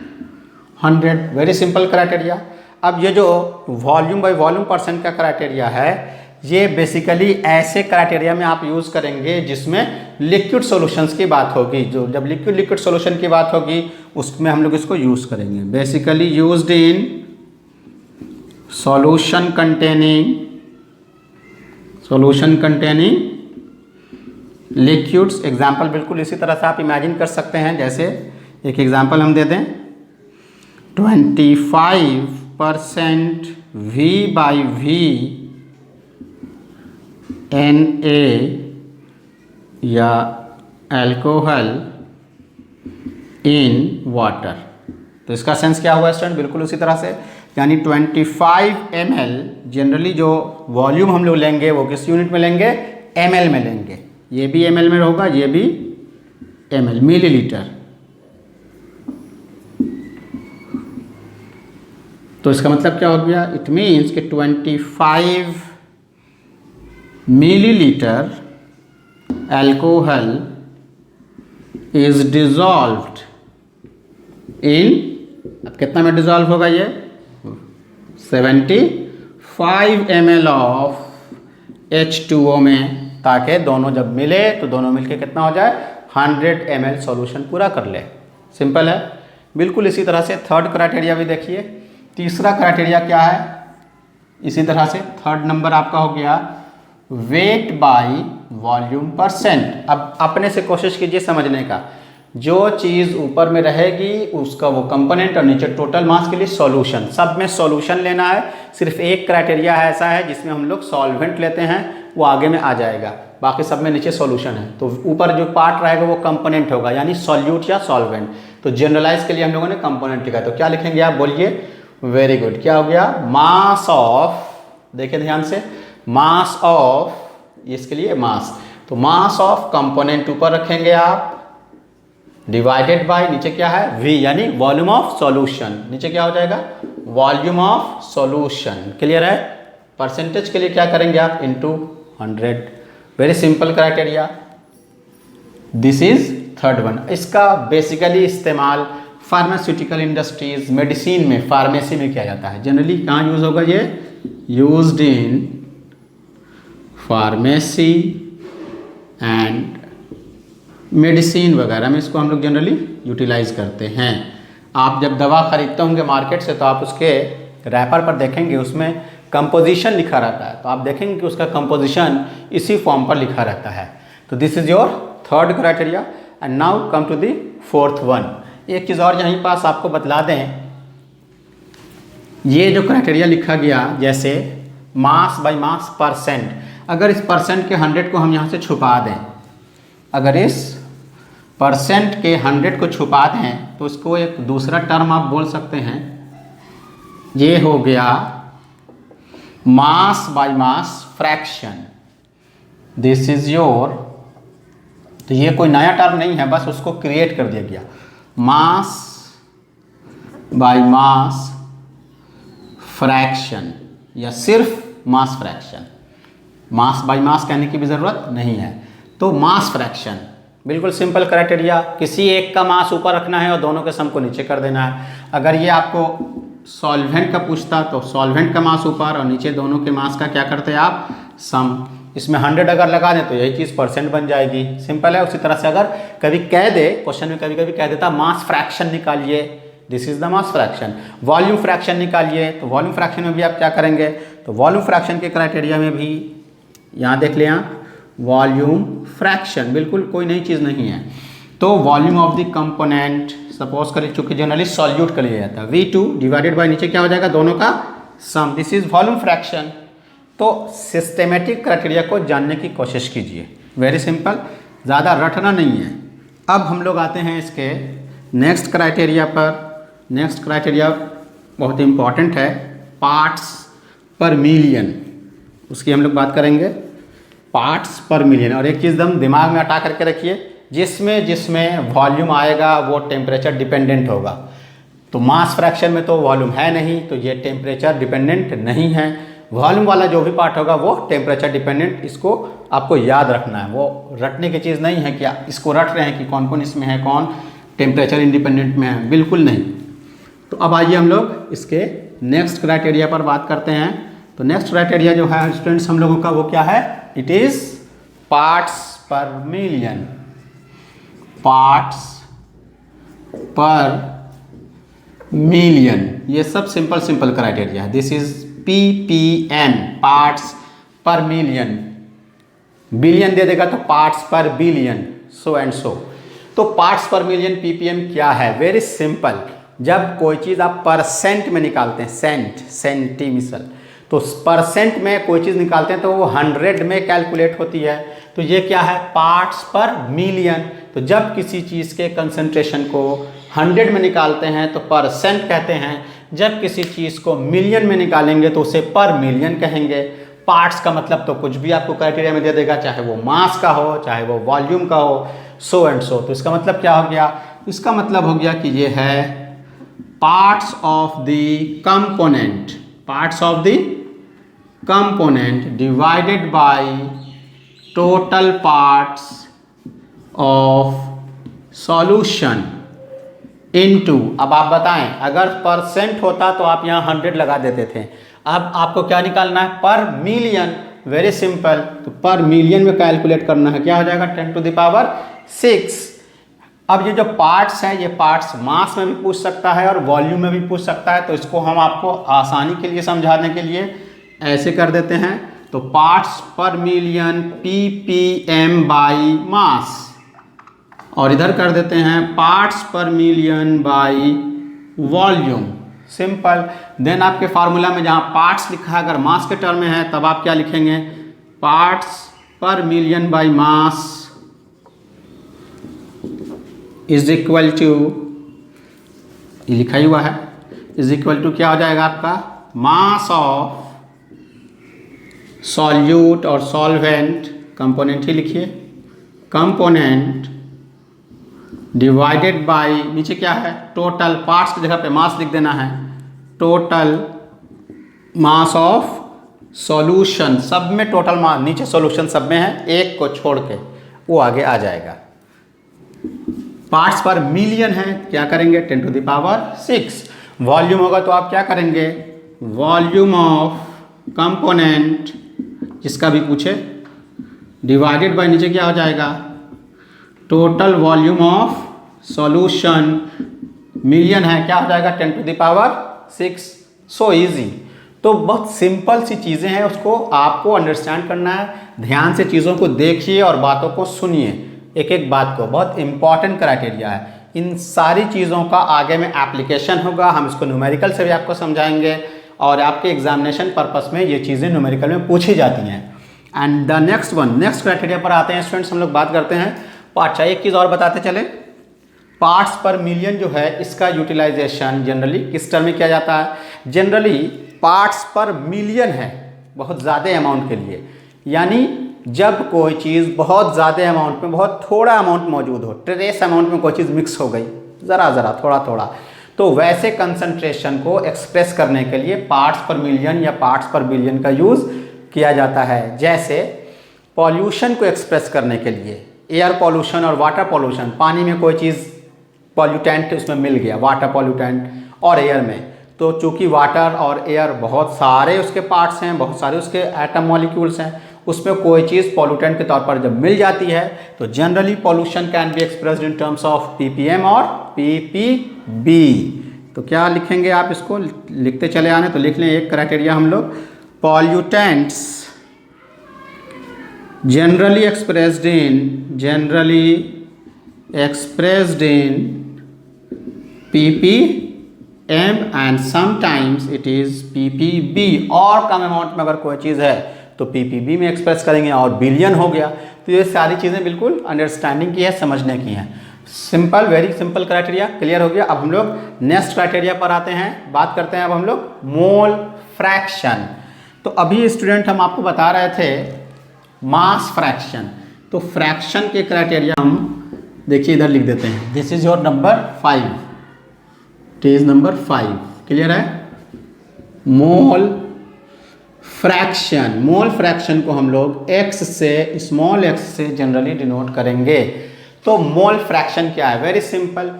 100। Very simple criteria. अब ये जो वॉल्यूम बाय वॉल्यूम परसेंट का क्राइटेरिया है, ये बेसिकली ऐसे क्राइटेरिया में आप यूज़ करेंगे जिसमें लिक्विड सॉल्यूशंस की बात होगी। जो जब लिक्विड सॉल्यूशन की बात होगी उसमें हम लोग इसको यूज़ करेंगे। Basically used in solution containing liquids. Example बिल्कुल इसी तरह से आप इमेजिन कर सकते हैं। जैसे एक एग्जाम्पल हम दे दें, 25% V बाई V Na या अल्कोहल इन वाटर। तो इसका सेंस क्या हुआ स्टूडेंट, बिल्कुल उसी तरह से, यानी 25 ml। जनरली जो वॉल्यूम हम लोग लेंगे वो किस यूनिट में लेंगे, ml में लेंगे। ये भी ml में होगा, ये भी ml, मिलीलीटर। तो इसका मतलब क्या हो गया, इट मीन्स कि 25 मिलीलीटर अल्कोहल इज डिजॉल्व्ड इन, अब कितना में डिजॉल्व होगा ये, 75 ml ऑफ H2O में, ताकि दोनों जब मिले तो दोनों मिलके कितना हो जाए, 100 ml सॉल्यूशन पूरा कर ले। सिंपल है। बिल्कुल इसी तरह से थर्ड क्राइटेरिया भी देखिए। तीसरा क्राइटेरिया क्या है, इसी तरह से थर्ड नंबर आपका हो गया वेट बाय वॉल्यूम परसेंट। अब अपने से कोशिश कीजिए समझने का, जो चीज़ ऊपर में रहेगी उसका वो कंपोनेंट और नीचे टोटल मास के लिए सॉल्यूशन, सब में सॉल्यूशन लेना है। सिर्फ एक क्राइटेरिया है ऐसा है जिसमें हम लोग सॉल्वेंट लेते हैं, वो आगे में आ जाएगा, बाकी सब में नीचे सॉल्यूशन है। तो ऊपर जो पार्ट रहेगा वो कंपोनेंट होगा, यानी सॉल्यूट या सॉल्वेंट। तो जनरलाइज के लिए हम लोगों ने कंपोनेंट लिखा, तो क्या लिखेंगे आप बोलिए, वेरी गुड। क्या हो गया, मास ऑफ, देखिए ध्यान से, मास ऑफ, इसके लिए मास, तो मास ऑफ कंपोनेंट ऊपर रखेंगे आप, डिवाइडेड बाय नीचे क्या है V, यानी वॉल्यूम ऑफ सॉल्यूशन, नीचे क्या हो जाएगा वॉल्यूम ऑफ सॉल्यूशन। क्लियर है। परसेंटेज के लिए क्या करेंगे आप, into 100। Very simple criteria. This is third one. इसका बेसिकली इस्तेमाल फार्मास्यूटिकल इंडस्ट्रीज, मेडिसिन में, फार्मेसी में किया जाता है। जनरली कहाँ यूज होगा ये, used in pharmacy and medicine वगैरह में इसको हम लोग जनरली यूटिलाइज करते हैं। आप जब दवा खरीदते होंगे मार्केट से तो आप उसके रैपर पर देखेंगे उसमें कंपोजिशन लिखा रहता है, तो आप देखेंगे कि उसका कंपोजिशन इसी फॉर्म पर लिखा रहता है। तो this is your third criteria. And now come to the fourth one. एक चीज़ और यहीं पास आपको बतला दें, ये जो क्राइटेरिया लिखा गया जैसे मास बाय मास परसेंट, अगर इस परसेंट के 100 को हम यहाँ से छुपा दें, अगर इस परसेंट के 100 को छुपा दें तो इसको एक दूसरा टर्म आप बोल सकते हैं, ये हो गया mass by mass fraction. This is your, तो ये कोई नया टर्म नहीं है, बस उसको क्रिएट कर दिया गया, मास बाय मास फ्रैक्शन, या सिर्फ mass fraction, mass by mass कहने की भी ज़रूरत नहीं है। तो मास फ्रैक्शन, बिल्कुल सिंपल क्राइटेरिया। किसी एक का मास ऊपर रखना है और दोनों के सम को नीचे कर देना है। अगर ये आपको सॉल्वेंट का पूछता तो सॉल्वेंट का मास ऊपर और नीचे दोनों के मास का क्या करते हैं आप, सम। इसमें 100 अगर लगा दें तो यही चीज़ परसेंट बन जाएगी, सिंपल है। उसी तरह से अगर कभी कह दे, क्वेश्चन में कभी कभी कह देता मास फ्रैक्शन निकालिए, this is the mass fraction. Volume fraction निकालिए, तो वॉल्यूम फ्रैक्शन में भी आप क्या करेंगे, तो वॉल्यूम फ्रैक्शन के क्राइटेरिया में भी यहाँ देख लें आप, वॉल्यूम फ्रैक्शन बिल्कुल कोई नई चीज़ नहीं है। तो volume of the component, suppose करिए चूंकि जनरली सॉल्यूट कर लिया जाता है, V2 डिवाइडेड बाय नीचे क्या हो जाएगा दोनों का सम, दिस इज वॉल्यूम फ्रैक्शन। तो सिस्टेमेटिक क्राइटेरिया को जानने की कोशिश कीजिए, वेरी सिंपल, ज़्यादा रटना नहीं है। अब हम लोग आते हैं इसके नेक्स्ट क्राइटेरिया पर। नेक्स्ट क्राइटेरिया बहुत इंपॉर्टेंट है, पार्ट्स पर मिलियन, उसकी हम लोग बात करेंगे, पार्ट्स पर मिलियन। और एक चीज़ एकदम दिमाग में हटा करके रखिए, जिसमें जिसमें वॉल्यूम आएगा वो टेम्परेचर डिपेंडेंट होगा। तो मास फ्रैक्शन में तो वॉल्यूम है नहीं, तो ये टेम्परेचर डिपेंडेंट नहीं है। वॉल्यूम वाला जो भी पार्ट होगा वो टेम्परेचर डिपेंडेंट, इसको आपको याद रखना है। वो रटने की चीज़ नहीं है कि इसको रट रहे हैं कि कौन कौन इसमें है, कौन टेम्परेचर इंडिपेंडेंट में है, बिल्कुल नहीं। तो अब आइए हम लोग इसके नेक्स्ट क्राइटेरिया पर बात करते हैं। तो नेक्स्ट क्राइटेरिया जो है स्टूडेंट्स हम लोगों का वो क्या है, it is parts per million, parts per million, ये सब सिंपल सिंपल क्राइटेरिया है। This is PPM, parts per million. Billion दे देगा तो पार्ट्स पर बिलियन, सो एंड सो। तो पार्ट्स पर मिलियन PPM क्या है, वेरी सिंपल। जब कोई चीज़ आप परसेंट में निकालते हैं, सेंटीमीटर, तो परसेंट में कोई चीज़ निकालते हैं तो वो 100 में कैलकुलेट होती है। तो ये क्या है, पार्ट्स पर मिलियन। तो जब किसी चीज़ के कंसंट्रेशन को 100 में निकालते हैं तो परसेंट कहते हैं, जब किसी चीज़ को मिलियन में निकालेंगे तो उसे पर मिलियन कहेंगे। पार्ट्स का मतलब तो कुछ भी आपको क्राइटेरिया में दे देगा, चाहे वो मास का हो, चाहे वो वॉल्यूम का हो, सो एंड सो। तो इसका मतलब क्या हो गया, इसका मतलब हो गया कि ये है parts of the component, parts of the component divided by total parts of solution into. अब आप बताएं, अगर परसेंट होता तो आप यहाँ 100 लगा देते थे, अब आपको क्या निकालना है, पर मिलियन। वेरी सिंपल, तो पर मिलियन में कैलकुलेट करना है, क्या हो जाएगा 10 टू द पावर 6। अब ये जो पार्ट्स हैं, ये पार्ट्स मास में भी पूछ सकता है और वॉल्यूम में भी पूछ सकता है। तो इसको हम आपको आसानी के लिए समझाने के लिए ऐसे कर देते हैं। तो parts per million ppm by mass, और इधर कर देते हैं parts per million by volume. Simple. Then आपके फार्मूला में जहाँ पार्ट्स लिखा है, अगर मास के टर्म में है तब आप क्या लिखेंगे, parts per million by mass is equal to, ये लिखा ही हुआ है, इज इक्वल टू क्या हो जाएगा आपका, मास ऑफ सॉल्यूट और सॉल्वेंट, कंपोनेंट ही लिखिए, कंपोनेंट डिवाइडेड बाय, नीचे क्या है, टोटल, पार्ट्स की जगह पे मास लिख देना है, टोटल मास ऑफ सॉल्यूशन, सब में टोटल मास, नीचे सॉल्यूशन सब में है, एक को छोड़ के वो आगे आ जाएगा। पार्ट्स पर मिलियन है, क्या करेंगे 10 टू द पावर 6। वॉल्यूम होगा तो आप क्या करेंगे, वॉल्यूम ऑफ कंपोनेंट, जिसका भी पूछे, डिवाइडेड बाय नीचे क्या हो जाएगा, total volume of solution, million है, क्या हो जाएगा 10 to the power 6। So easy. तो बहुत सिंपल सी चीज़ें हैं, उसको आपको अंडरस्टैंड करना है। ध्यान से चीज़ों को देखिए और बातों को सुनिए, एक एक बात को, बहुत इंपॉर्टेंट क्राइटेरिया है। इन सारी चीज़ों का आगे में एप्लीकेशन होगा, हम इसको न्यूमेरिकल से भी आपको समझाएंगे और आपके एग्जामिनेशन पर्पस में ये चीज़ें न्यूमेरिकल में पूछी जाती हैं। And the next one, next criteria पर आते हैं स्टूडेंट्स, हम लोग बात करते हैं पार्ट। अच्छा, एक चीज़ और बताते चले, पार्ट्स पर मिलियन जो है इसका यूटिलाइजेशन जनरली किस टर्म में किया जाता है, जनरली पार्ट्स पर मिलियन है बहुत ज़्यादा अमाउंट के लिए, यानी जब कोई चीज़ बहुत ज़्यादा अमाउंट में, बहुत थोड़ा अमाउंट मौजूद हो, ट्रेस अमाउंट में कोई चीज़ मिक्स हो गई, ज़रा ज़रा थोड़ा थोड़ा, तो वैसे कंसंट्रेशन को एक्सप्रेस करने के लिए पार्ट्स पर मिलियन या पार्ट्स पर बिलियन का यूज़ किया जाता है। जैसे पॉल्यूशन को एक्सप्रेस करने के लिए, एयर पॉल्यूशन और वाटर पॉल्यूशन, पानी में कोई चीज़ पॉल्यूटेंट उसमें मिल गया, वाटर पॉल्यूटेंट, और एयर में, तो चूँकि वाटर और एयर बहुत सारे उसके पार्ट्स हैं, बहुत सारे उसके एटम मॉलिक्यूल्स हैं, उसमें कोई चीज़ पॉल्यूटेंट के तौर पर जब मिल जाती है तो generally pollution can be expressed in terms of ppm और ppb। तो क्या लिखेंगे आप, इसको लिखते चले आने, तो लिख लें एक क्राइटेरिया हम लोग, pollutants generally expressed in ppm and sometimes it is ppb, और कम अमाउंट में अगर कोई चीज़ है तो ppb में एक्सप्रेस करेंगे, और बिलियन हो गया। तो ये सारी चीज़ें बिल्कुल अंडरस्टैंडिंग की है, समझने की हैं। Simple, very simple criteria clear हो गया। अब हम लोग नेक्स्ट क्राइटेरिया पर आते हैं, बात करते हैं अब हम लोग मोल फ्रैक्शन। तो अभी स्टूडेंट हम आपको बता रहे थे मास फ्रैक्शन, तो फ्रैक्शन के क्राइटेरिया हम देखिए इधर लिख देते हैं, this is your number 5, page number 5, clear है। मोल फ्रैक्शन, मोल फ्रैक्शन को हम लोग x से, स्मॉल x से जनरली डिनोट करेंगे। तो मोल फ्रैक्शन क्या है, वेरी सिंपल।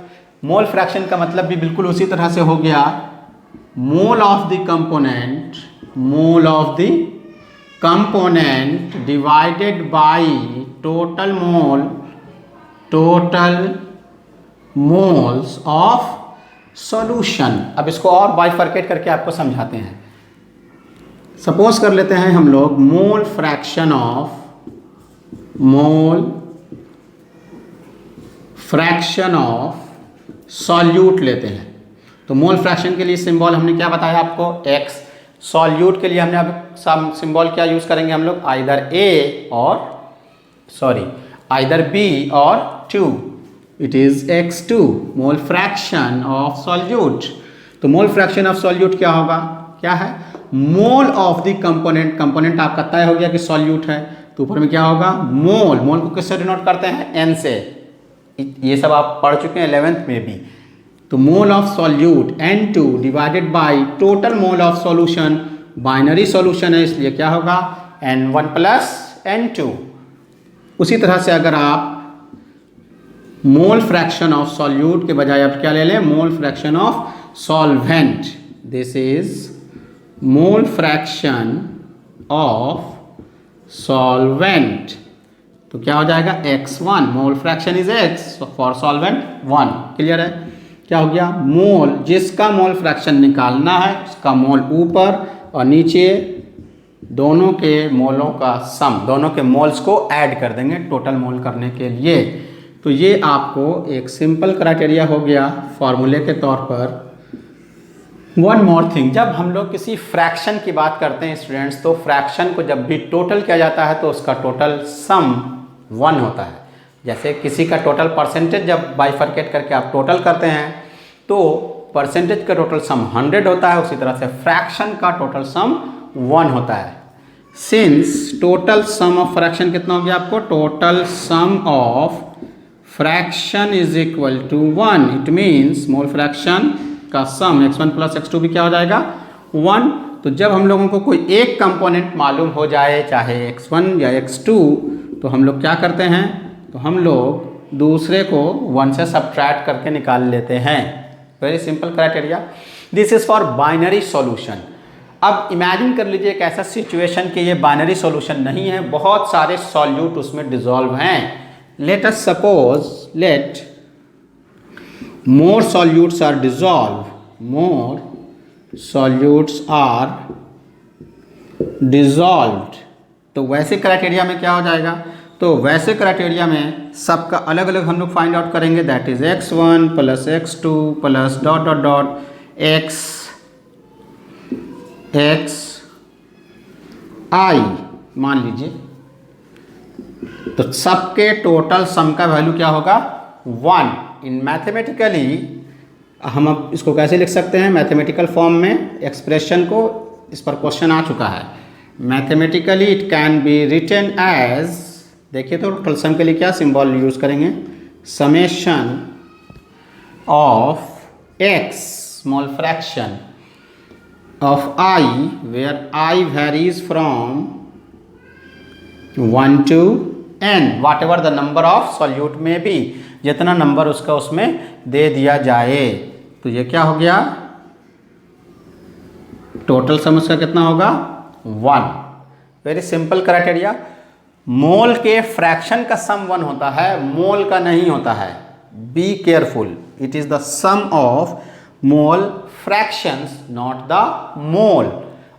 मोल फ्रैक्शन का मतलब भी बिल्कुल उसी तरह से हो गया, mole of the component, mole of the component divided by total mole, total moles of solution. अब इसको और बाइफरकेट करके आपको समझाते हैं। सपोज कर लेते हैं हम लोग mole fraction of, mole fraction of solute लेते हैं। तो मोल फ्रैक्शन के लिए सिंबल हमने क्या बताया आपको, x। सॉल्यूट के लिए हमने अब सिंबल क्या यूज़ करेंगे हम लोग, आइदर a और आइदर b और 2, it is x2, mole fraction of solute. तो मोल फ्रैक्शन ऑफ सॉल्यूट क्या होगा, क्या है, mole of the component, component आपका तय हो गया कि सॉल्यूट है, तो ऊपर में क्या होगा, मोल, मोल को किससे डिनोट करते हैं, n से, ये सब आप पढ़ चुके हैं 11th में भी। तो mole of solute N2 divided by total mole of solution, binary solution है इसलिए क्या होगा, N1 प्लस N2। उसी तरह से अगर आप मोल फ्रैक्शन ऑफ सॉल्यूट के बजाय आप क्या ले लें, mole fraction of solvent, this is mole fraction of solvent. तो क्या हो जाएगा x1 mole fraction is x for solvent 1। Clear है? क्या हो गया? मोल, जिसका मोल फ्रैक्शन निकालना है उसका मोल ऊपर और नीचे दोनों के मोलों का सम, दोनों के मोल्स को ऐड कर देंगे टोटल मोल करने के लिए। तो ये आपको एक सिंपल क्राइटेरिया हो गया फॉर्मूले के तौर पर। वन मोर थिंग, जब हम लोग किसी फ्रैक्शन की बात करते हैं स्टूडेंट्स, तो फ्रैक्शन को जब भी टोटल किया जाता है तो उसका टोटल सम 1 होता है। जैसे किसी का टोटल परसेंटेज जब बाइफरकेट करके आप टोटल करते हैं तो परसेंटेज का टोटल सम 100 होता है, उसी तरह से फ्रैक्शन का टोटल सम 1 होता है। Since total sum of fraction कितना हो गया आपको? Total sum of fraction is equal to 1। It means mole fraction का सम x1 प्लस x2 भी क्या हो जाएगा? 1। तो जब हम लोगों को कोई एक कंपोनेंट मालूम हो जाए, चाहे x1 या x2, तो हम लोग क्या करते हैं? तो हम लोग दूसरे को 1 से सब्ट्रैक्ट करके निकाल लेते हैं। Very simple criteria. This is for binary solution. अब इमेजिन कर लीजिए एक ऐसा सिचुएशन कि ये बाइनरी सॉल्यूशन नहीं है, बहुत सारे सॉल्यूट उसमें डिसॉल्व हैं। Let us suppose let more solutes are dissolved, more solutes are dissolved। तो वैसे क्राइटेरिया में क्या हो जाएगा? तो वैसे क्राइटेरिया में सबका अलग अलग हम लोग फाइंड आउट करेंगे। That is x1 plus x2 plus dot dot dot x i मान लीजिए। तो सबके टोटल सम का वैल्यू क्या होगा? 1। इन मैथमेटिकली हम अब इसको कैसे लिख सकते हैं? मैथमेटिकल फॉर्म में एक्सप्रेशन को, इस पर क्वेश्चन आ चुका है। Mathematically it can be written as, देखिए तो टोटल सम के लिए क्या सिंबल यूज करेंगे? Summation of x small fraction of i where i varies from 1 to n, whatever the number of solute में भी, जितना नंबर उसका उसमें दे दिया जाए। तो ये क्या हो गया? टोटल सम उसका कितना होगा? 1। Very simple criteria. मोल के फ्रैक्शन का सम 1 होता है, मोल का नहीं होता है। Be careful, it is the sum of mole fractions not the mole.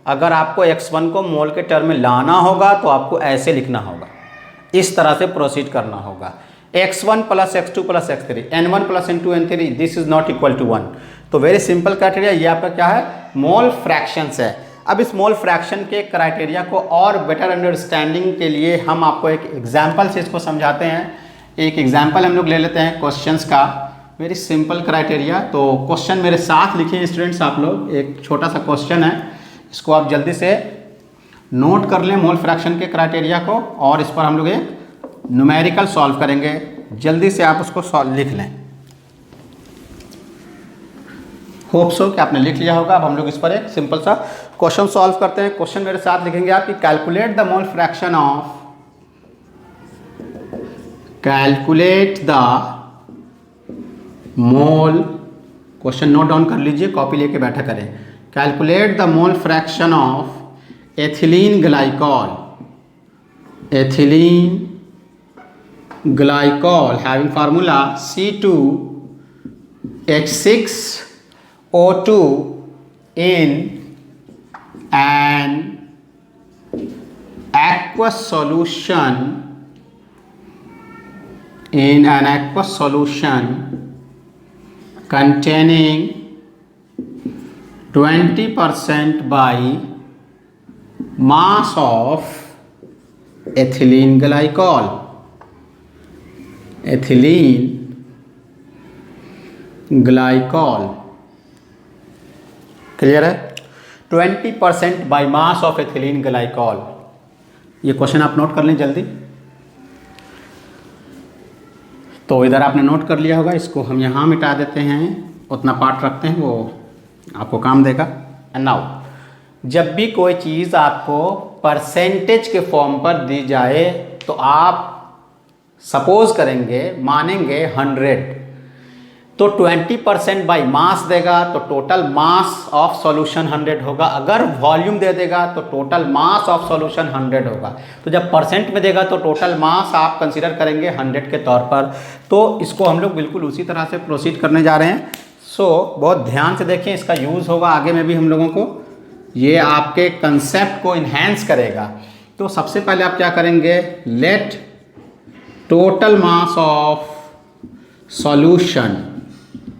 अगर आपको x1 को मोल के टर्म में लाना होगा तो आपको ऐसे लिखना होगा, इस तरह से प्रोसीड करना होगा। x1 plus x2 plus x3, n1 plus n2 n3, this is not equal to 1। तो वेरी सिंपल क्राइटेरिया, ये आपका क्या है? मोल फ्रैक्शंस है। अब इस मोल फ्रैक्शन के क्राइटेरिया को और बेटर अंडरस्टैंडिंग के लिए हम आपको एक एग्जाम्पल से इसको समझाते हैं। एक एग्जाम्पल हम लोग ले लेते हैं क्वेश्चंस का। Very simple criteria. तो क्वेश्चन मेरे साथ लिखिए स्टूडेंट्स आप लोग। एक छोटा सा क्वेश्चन है, इसको आप जल्दी से नोट कर लें मोल फ्रैक्शन के क्राइटेरिया को, और इस पर हम लोग एक न्यूमेरिकल सॉल्व करेंगे। जल्दी से आप उसको लिख लें। होप सो कि आपने लिख लिया होगा। अब हम लोग इस पर एक सिंपल सा क्वेश्चन सॉल्व करते हैं। क्वेश्चन मेरे साथ लिखेंगे आप कि calculate the mole fraction of, calculate the mole, question note down कर लीजिए, कॉपी लेके बैठा करें। Calculate the mole fraction of ethylene glycol, ethylene glycol having formula C2H6O2 in an aqueous solution, containing 20% by mass of ethylene glycol, ethylene glycol. Clear है? 20% by mass of ethylene glycol. ये क्वेश्चन आप नोट कर लें जल्दी। तो इधर आपने नोट कर लिया होगा, इसको हम यहाँ मिटा देते हैं, उतना पार्ट रखते हैं, वो आपको काम देगा। एंड नाउ, जब भी कोई चीज़ आपको परसेंटेज के फॉर्म पर दी जाए तो आप सपोज करेंगे, मानेंगे 100। तो 20% बाई मास देगा तो टोटल मास ऑफ सॉल्यूशन 100 होगा। अगर वॉल्यूम दे देगा तो टोटल मास ऑफ सॉल्यूशन 100 होगा। तो जब परसेंट में देगा तो टोटल मास आप कंसीडर करेंगे 100 के तौर पर। तो इसको हम लोग बिल्कुल उसी तरह से प्रोसीड करने जा रहे हैं। सो बहुत ध्यान से देखें, इसका यूज़ होगा आगे में भी हम लोगों को, ये आपके कंसेप्ट को इन्हेंस करेगा। तो सबसे पहले आप क्या करेंगे, let total mass of solution,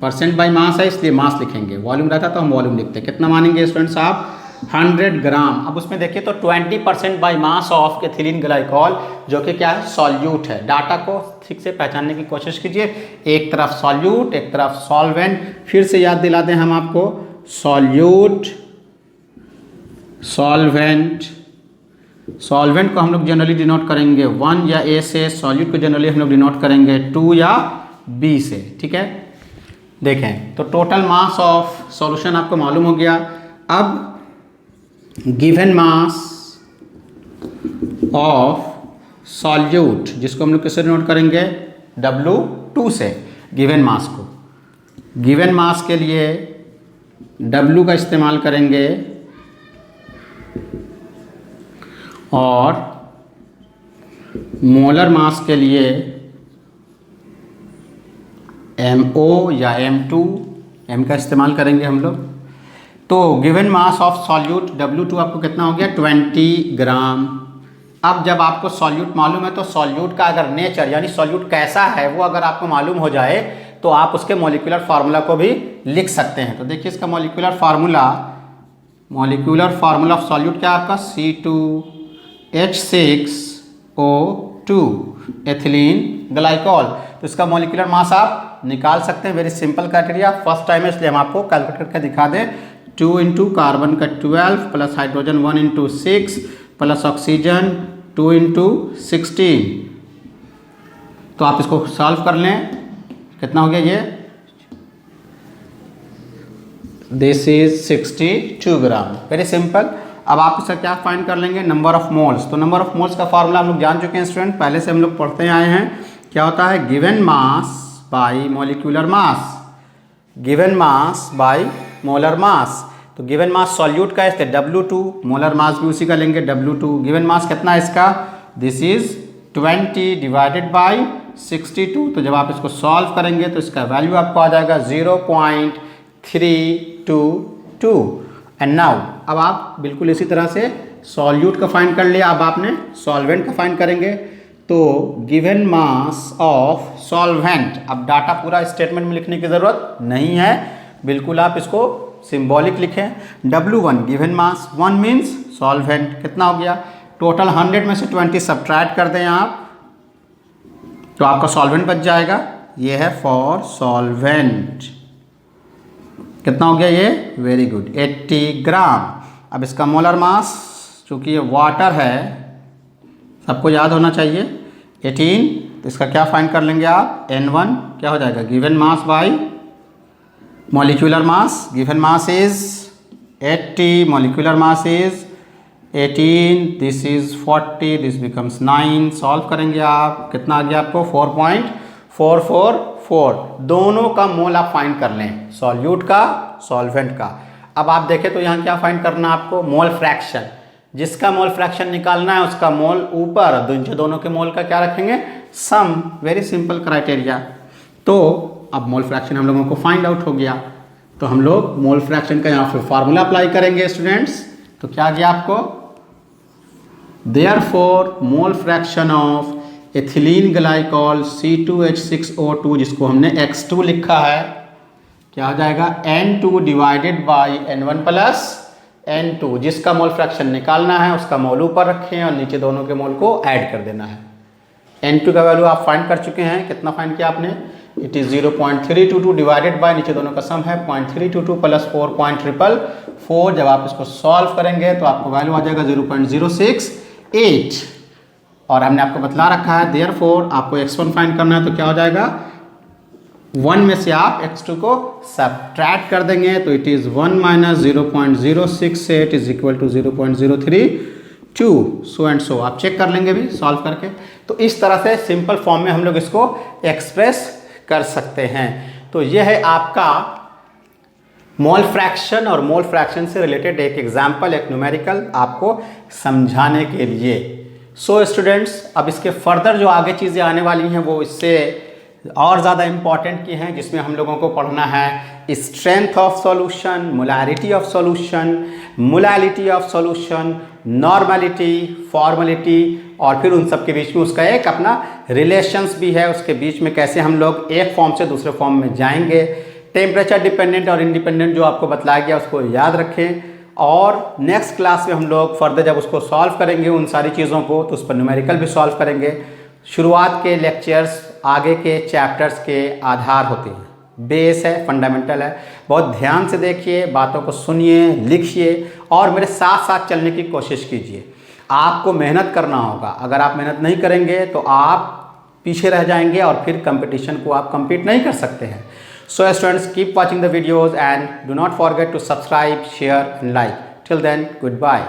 percent by mass है इसलिए मास लिखेंगे, वॉल्यूम रहता तो हम वॉल्यूम लिखते हैं। कितना मानेंगे स्टूडेंट्स आप, 100 ग्राम। अब उसमें देखिए तो 20% by mass of ethylene glycol, जो कि क्या है, सॉल्यूट है। डाटा को ठीक से पहचानने की कोशिश कीजिए, एक तरफ सॉल्यूट एक तरफ सॉल्वेंट। फिर से याद दिला दें हम आपको, सॉल्यूट सॉल्वेंट, सॉल्वेंट को हम लोग जनरली डिनोट करेंगे 1 या ए से, सॉल्यूट को जनरली हम लोग डिनोट करेंगे 2 या बी से। ठीक है, देखें तो टोटल मास ऑफ सॉल्यूशन आपको मालूम हो गया। अब गिवन मास ऑफ सॉल्यूट, जिसको हम लोग किससे डिनोट करेंगे, W2 से, गिवन मास को। गिवन मास के लिए W का इस्तेमाल करेंगे और मोलर मास के लिए MO या M2, M का इस्तेमाल करेंगे हम लोग। तो given mass of solute W2 आपको कितना हो गया, 20 ग्राम। अब जब आपको सॉल्यूट मालूम है तो सॉल्यूट का अगर नेचर यानी सॉल्यूट कैसा है वो अगर आपको मालूम हो जाए तो आप उसके मॉलिक्यूलर फार्मूला को भी लिख सकते हैं। तो देखिए इसका मॉलिक्यूलर फार्मूला ऑफ सॉल्यूट क्या है आपका, C2H6O2 एथिलीन ग्लाइकॉल। तो इसका मॉलिक्यूलर मास आप निकाल सकते हैं, very simple criteria. First time है इसलिए हम आपको कैलकुलेट करके दिखा दें। 2 इंटू कार्बन का 12 plus hydrogen 1 into 6 plus oxygen 2 into 16। तो आप इसको सॉल्व कर लें, कितना हो गया ये, this is 62 gram, very simple. अब आप इसका क्या फाइंड कर लेंगे, नंबर ऑफ मोल्स। तो नंबर ऑफ मोल्स का फार्मूला हम लोग जान चुके हैं स्टूडेंट, पहले से हम लोग पढ़ते आए हैं। क्या होता है, given mass by molecular mass, given mass by molar mass. तो गिवन मास सॉल्यूट का है W2, मोलर मास भी उसी का लेंगे W2। गिवन मास कितना है इसका, दिस इज 20 डिवाइडेड बाई 62। तो जब आप इसको सॉल्व करेंगे तो इसका वैल्यू आपको आ जाएगा 0.322। एंड नाउ अब आप बिल्कुल इसी तरह से सॉल्यूट का फाइंड कर लिया, अब आपने सॉल्वेंट का फाइंड करेंगे। तो गिवन मास ऑफ सॉल्वेंट, अब डाटा पूरा स्टेटमेंट में लिखने की ज़रूरत नहीं है, बिल्कुल आप इसको सिंबॉलिक लिखें। W1 given mass, 1 means solvent, कितना हो गया, टोटल 100 में से 20 सब्ट्रैक्ट कर दें आप तो आपका सॉल्वेंट बच जाएगा। ये है फॉर सॉल्वेंट, कितना हो गया ये, वेरी गुड, 80 ग्राम। अब इसका मोलर मास, चूँकि ये वाटर है सबको याद होना चाहिए, 18। तो इसका क्या फाइंड कर लेंगे आप, N1 क्या हो जाएगा, given mass by molecular mass. Given mass is 80, molecular mass is 18, this is 40, this becomes 9। Solve करेंगे आप, कितना आ गया आपको, 4.444। दोनों का मोल आप फाइंड कर लें, सॉल्यूट का सॉल्वेंट का। अब आप देखें तो यहाँ क्या फाइंड करना है आपको, मोल फ्रैक्शन। जिसका मोल फ्रैक्शन निकालना है उसका मोल ऊपर, दोनों के मोल का क्या रखेंगे, सम, वेरी सिंपल क्राइटेरिया। तो अब मोल फ्रैक्शन हम लोगों को फाइंड आउट हो गया, तो हम लोग मोल फ्रैक्शन का यहाँ पे फार्मूला अप्लाई करेंगे स्टूडेंट्स। तो क्या गया आपको, therefore mole fraction of ethylene glycol C2H6O2, जिसको हमने X2 लिखा है, क्या हो जाएगा, N2 divided by N1 plus N2। जिसका मोल फ्रैक्शन निकालना है उसका मोल ऊपर रखें और नीचे दोनों के मोल को ऐड कर देना है। N2 का वैल्यू आप फाइंड कर चुके हैं, कितना फाइंड किया आपने, इट इज़ 0.322 डिवाइडेड बाय, नीचे दोनों का सम है 0.322 प्लस 4.444। जब आप इसको सॉल्व करेंगे तो आपको वैल्यू आ जाएगा 0.068। और हमने आपको बतला रखा है देयरफॉर आपको x1 फाइंड करना है, तो क्या हो जाएगा, 1 में से आप x2 को सब्ट्रैक्ट कर देंगे तो it is 1 minus 0.068 is equal to 0.032। So and so आप चेक कर लेंगे भी सॉल्व करके। तो इस तरह से सिंपल फॉर्म में हम लोग इसको एक्सप्रेस कर सकते हैं। तो यह है आपका मोल फ्रैक्शन और मोल फ्रैक्शन से रिलेटेड एक एग्जाम्पल, एक न्यूमेरिकल आपको समझाने के लिए। सो स्टूडेंट्स, अब इसके फर्दर जो आगे चीज़ें आने वाली हैं वो इससे और ज़्यादा इम्पॉर्टेंट की हैं, जिसमें हम लोगों को पढ़ना है strength of solution, molarity of solution, molality of solution, normality, formality, और फिर उन सब के बीच में उसका एक अपना रिलेशंस भी है, उसके बीच में कैसे हम लोग एक फॉर्म से दूसरे फॉर्म में जाएंगे। टेम्परेचर डिपेंडेंट और इंडिपेंडेंट जो आपको बतलाया गया उसको याद रखें, और नेक्स्ट क्लास में हम लोग फर्दर जब उसको सॉल्व करेंगे उन सारी चीज़ों को, तो उस पर न्यूमेरिकल भी सॉल्व करेंगे। शुरुआत के लेक्चर्स आगे के चैप्टर्स के आधार होते हैं, बेस है, फंडामेंटल है। बहुत ध्यान से देखिए, बातों को सुनिए, लिखिए और मेरे साथ साथ चलने की कोशिश कीजिए। आपको मेहनत करना होगा, अगर आप मेहनत नहीं करेंगे तो आप पीछे रह जाएंगे और फिर कंपटीशन को आप compete नहीं कर सकते हैं। So students, keep watching the videos and do not forget to subscribe, share and like. Till then, good bye.